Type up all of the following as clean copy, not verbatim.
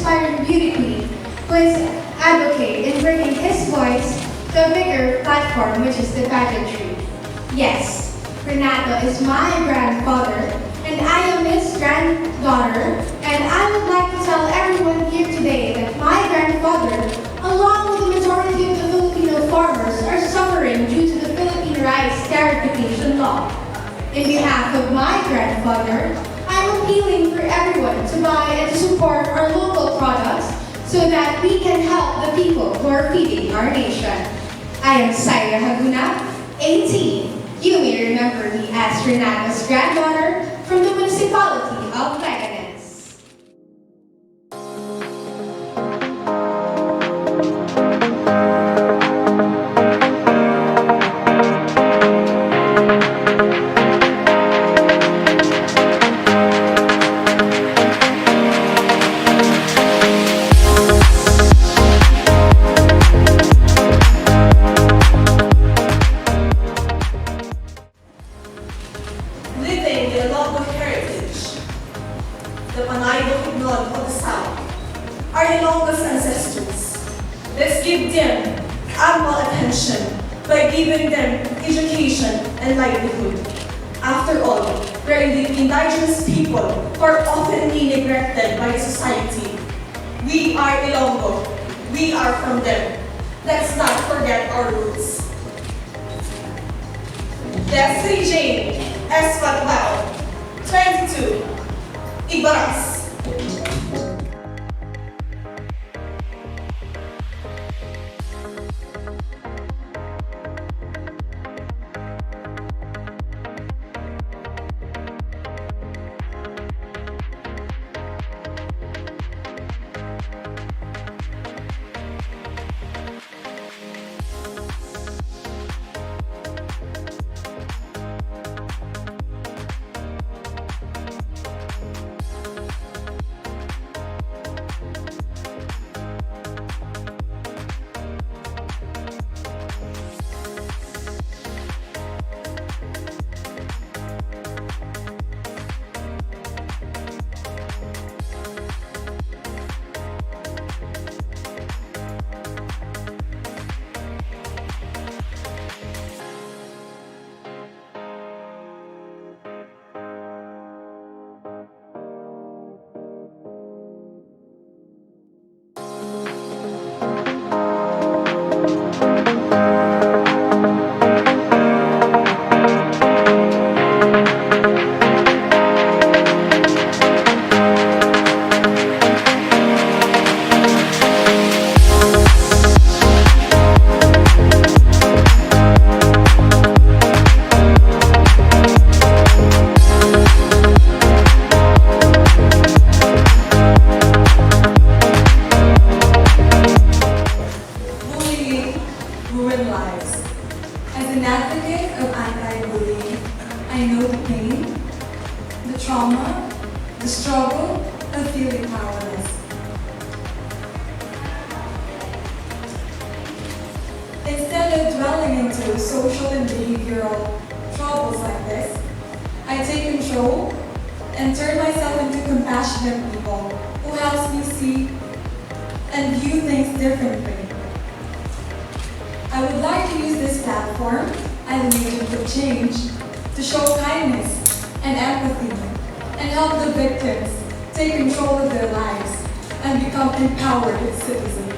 aspiring beauty queen who is advocate in bringing his voice to a bigger platform, which is the pageantry. Yes, Renato is my grandfather, and I am his granddaughter, and I would like to tell everyone here today that my grandfather, along with the majority of the Filipino farmers, are suffering due to the Philippine rice tariffication law. In behalf of my grandfather, I am appealing for everyone to buy and to support our local products so that we can help the people who are feeding our nation. I am Saira Haguna, 18. You may remember me as Renato's granddaughter from the municipality of Leganes. Living the Ilocos heritage, the Panay-Bukidnon of the South, our Ilocos ancestors. Let's give them ample attention by giving them education and livelihood. After all, we're the indigenous people who are oftenly neglected by society. We are Ilonggo. We are from them. Let's not forget our roots. Leslie Jane S. Fatwell, 22, Ibaras. Ruin lives. As an advocate of anti-bullying, I know the pain, the trauma, the struggle of feeling powerless. Instead of dwelling into social and behavioral troubles like this, I take control and turn myself into compassionate people who helps me see and view things differently. I would like to use this platform as an agent of change to show kindness and empathy and help the victims take control of their lives and become empowered citizens.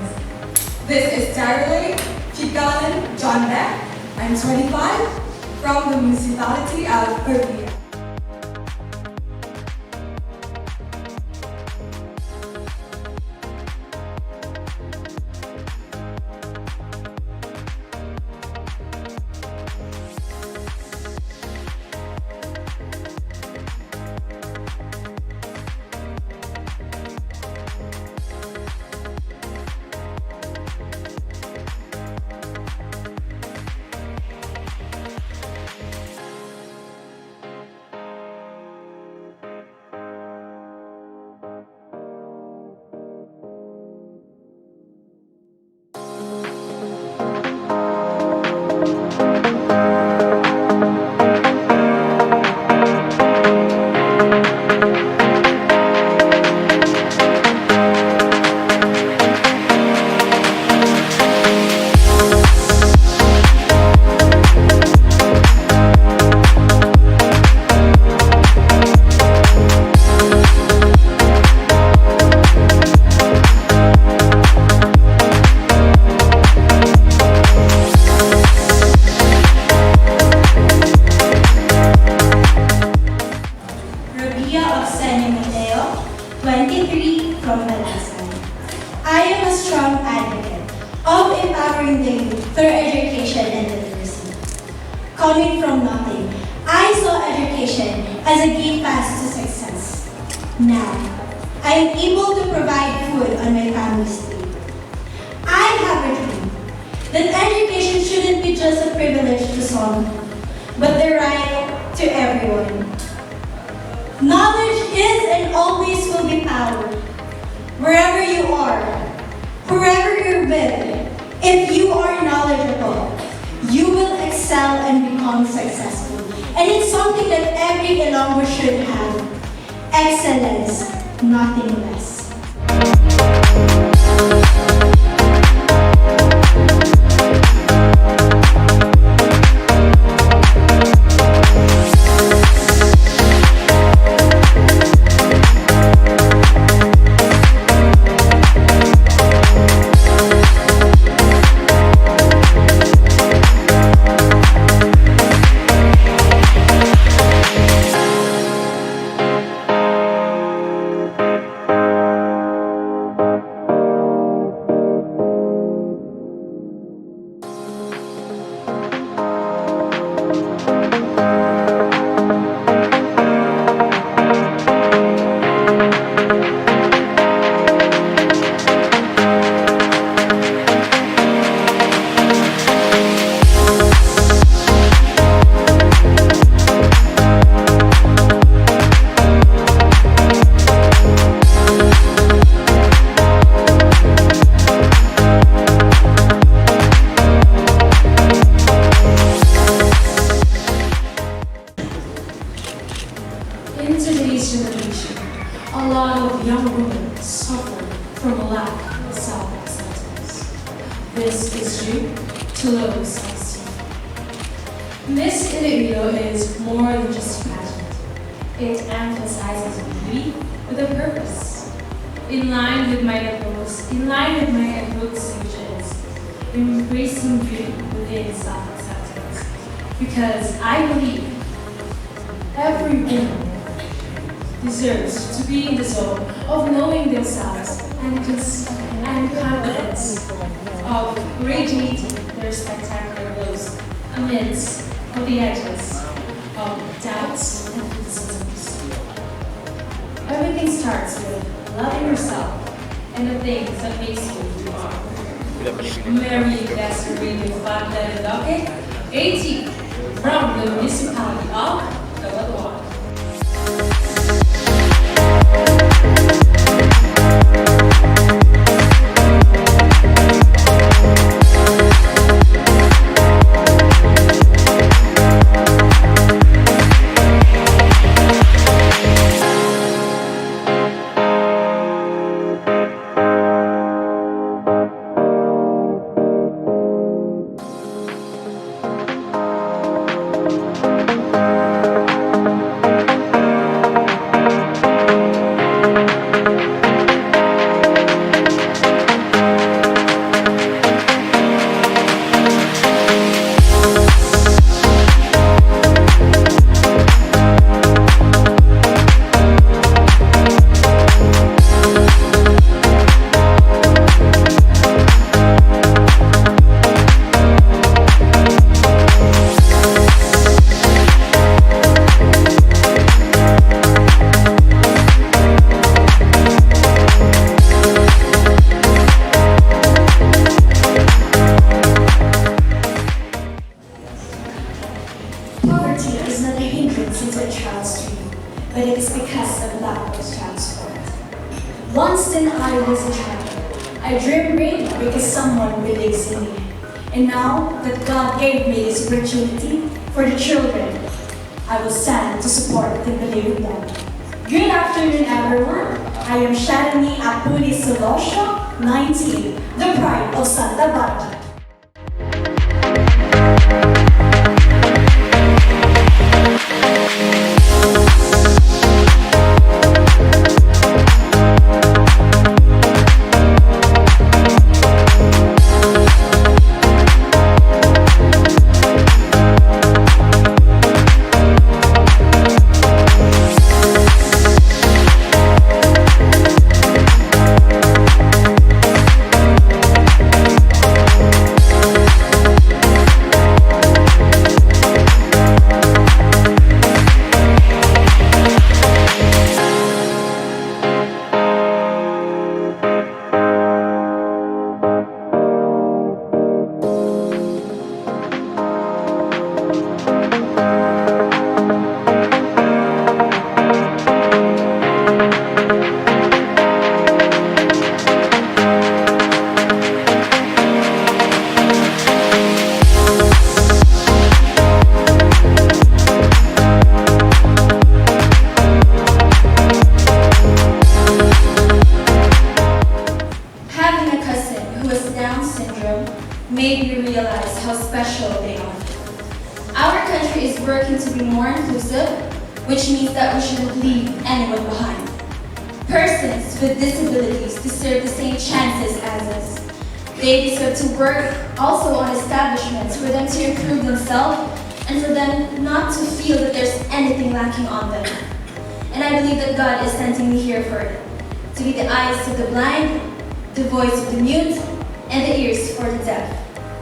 This is Taralay Chicalan John Beck. I'm 25 from the municipality of Pavia. a strong advocate of empowering the youth through education and literacy. Coming from nothing, I saw education as a gate pass to success. Now, I am able to provide food on my family's table. I have a dream that education shouldn't be just a privilege to some, but the right to everyone. Knowledge is and always will be power. Wherever you are, whoever you're with, if you are knowledgeable, you will excel and become successful. And it's something that every Ilonggo should have. Excellence, nothing less. In today's generation, a lot of young women suffer from a lack of self-acceptance. This is due to low self-esteem. Miss Iloilo is more than just a pageant. It emphasizes beauty with a purpose. In line with my advocacy, which is embracing beauty within self-acceptance. Because I believe every woman deserves to be in the zone of knowing themselves and confidence of radiating their spectacular glows amidst of the edges of doubts and criticisms. Everything starts with loving yourself and the things that makes you who you are. Mary Desiree Fagda 80 from the municipality of Iloilo. Poverty is not a hindrance into a child's dream, but it is because of lack of transport. Once then I was a child, I dreamed big because someone believes in me. And now that God gave me this opportunity for the children, I will stand to support and believe in them. Good afternoon, everyone. I am Sharani Apuli Solosio, 19, the pride of Santa Barbara. made me realize how special they are. Our country is working to be more inclusive, which means that we shouldn't leave anyone behind. Persons with disabilities deserve the same chances as us. They deserve to work also on establishments for them to improve themselves and for them not to feel that there's anything lacking on them. And I believe that God is sending me here for it, to be the eyes of the blind, the voice of the mute, and the ears for the deaf.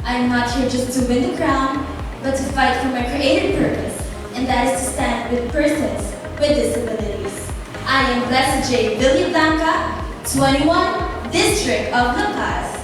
I am not here just to win the crown, but to fight for my created purpose, and that is to stand with persons with disabilities. I am Blessed J. Villablanca, 21, District of La Paz.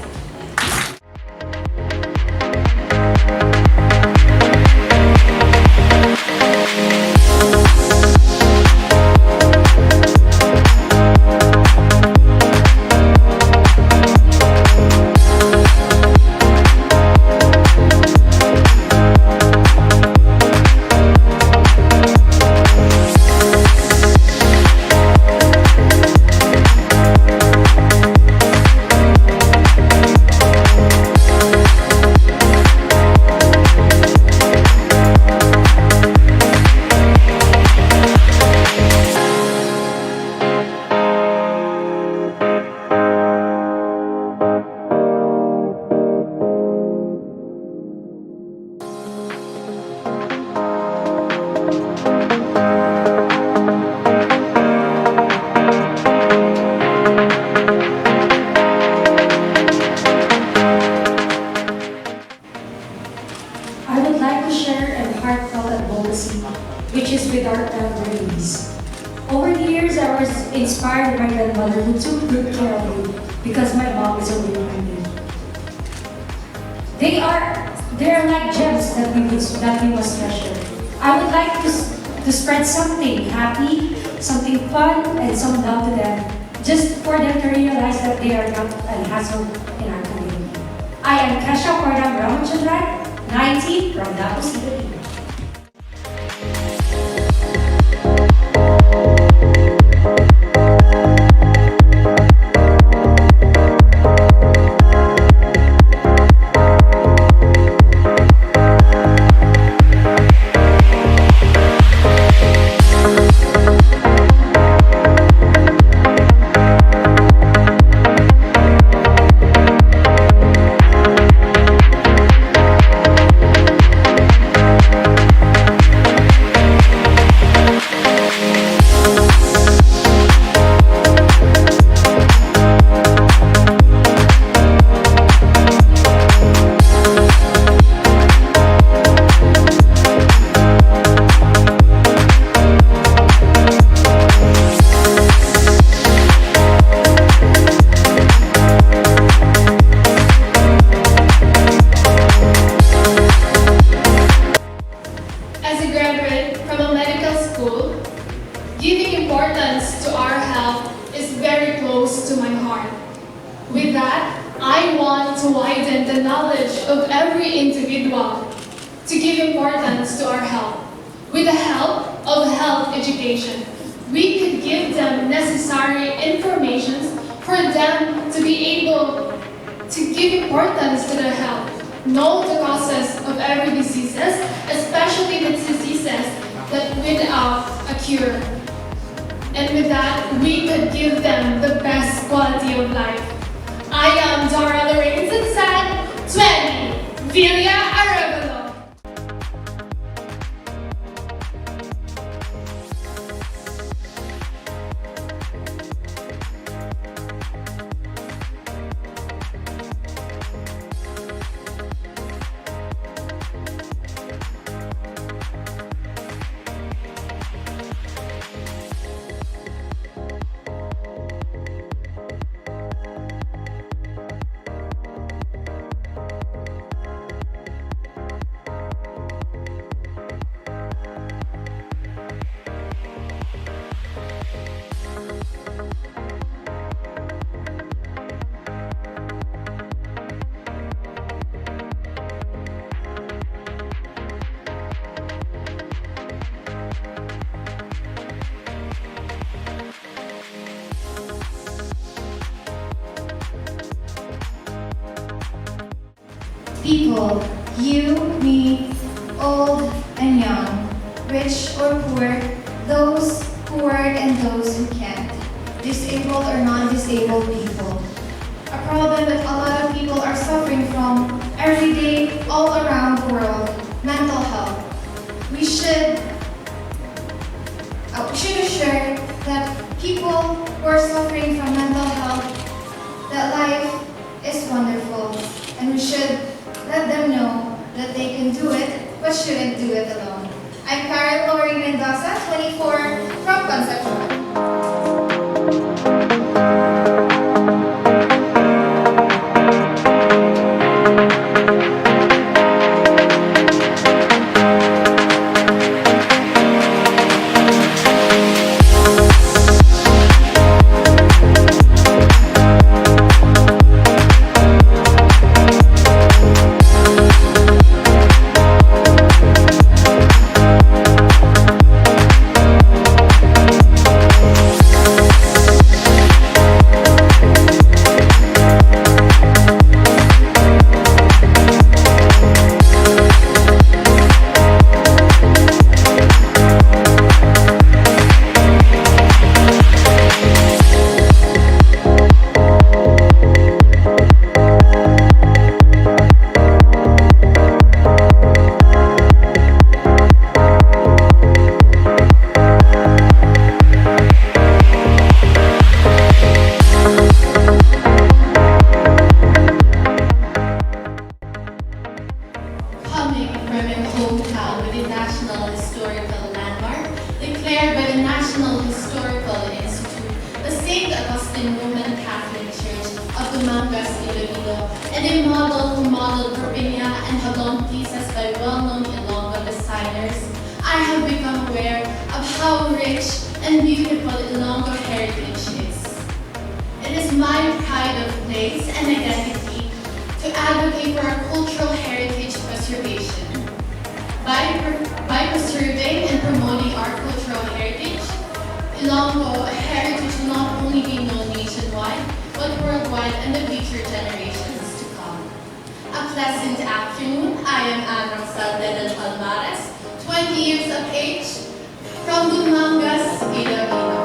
I would like to share a heartfelt advocacy, which is with our elderlies. Over the years, I was inspired by my grandmother who took good care of me because my mom is already behind me. They are like gems that we must treasure. I would like to spread something happy, something fun, and some love to them, just for them to realize that they are not a hassle in our community. I am Kesha Cordam Ramachandran, 90 from Davao City. As a graduate from a medical school, giving importance to our health is very close to my heart. With that, I want to widen the knowledge of every individual to give importance to our health. With the help of health education, we could give them necessary information for them to be able to give importance to their health. Know the causes of every diseases, especially the diseases that without a cure. And with that, we could give them the best quality of life. I am Dora Lorraine Zanzan, 20, Villa Arevalo. people, you, me, old and young, rich or poor, those who work and those who can't, disabled or non-disabled people. A problem that a lot of people are suffering from every day all around the world, mental health. We should assure that people who are suffering from mental health, that life is wonderful, and we should let them know that they can do it, but shouldn't do it alone. I'm Karen Lori Mendoza, 24, from Concepcion. Coming from a hometown with a national historical landmark declared by the National Historical Institute, the St. Augustine Roman Catholic Church of Dumangas, Iloilo, and a model who modeled Propinia and Hadong pieces by well-known Ilonggo designers, I have become aware of how rich and beautiful Ilonggo heritage is. It is my pride of place and identity to advocate for our cultural heritage preservation. By preserving and promoting our cultural heritage, Ilonggo heritage will not only be known nationwide, but worldwide and the future generations to come. A pleasant afternoon. I am Ana Rosalde del Palmares, 20 years of age, from Dumangas, Iloilo.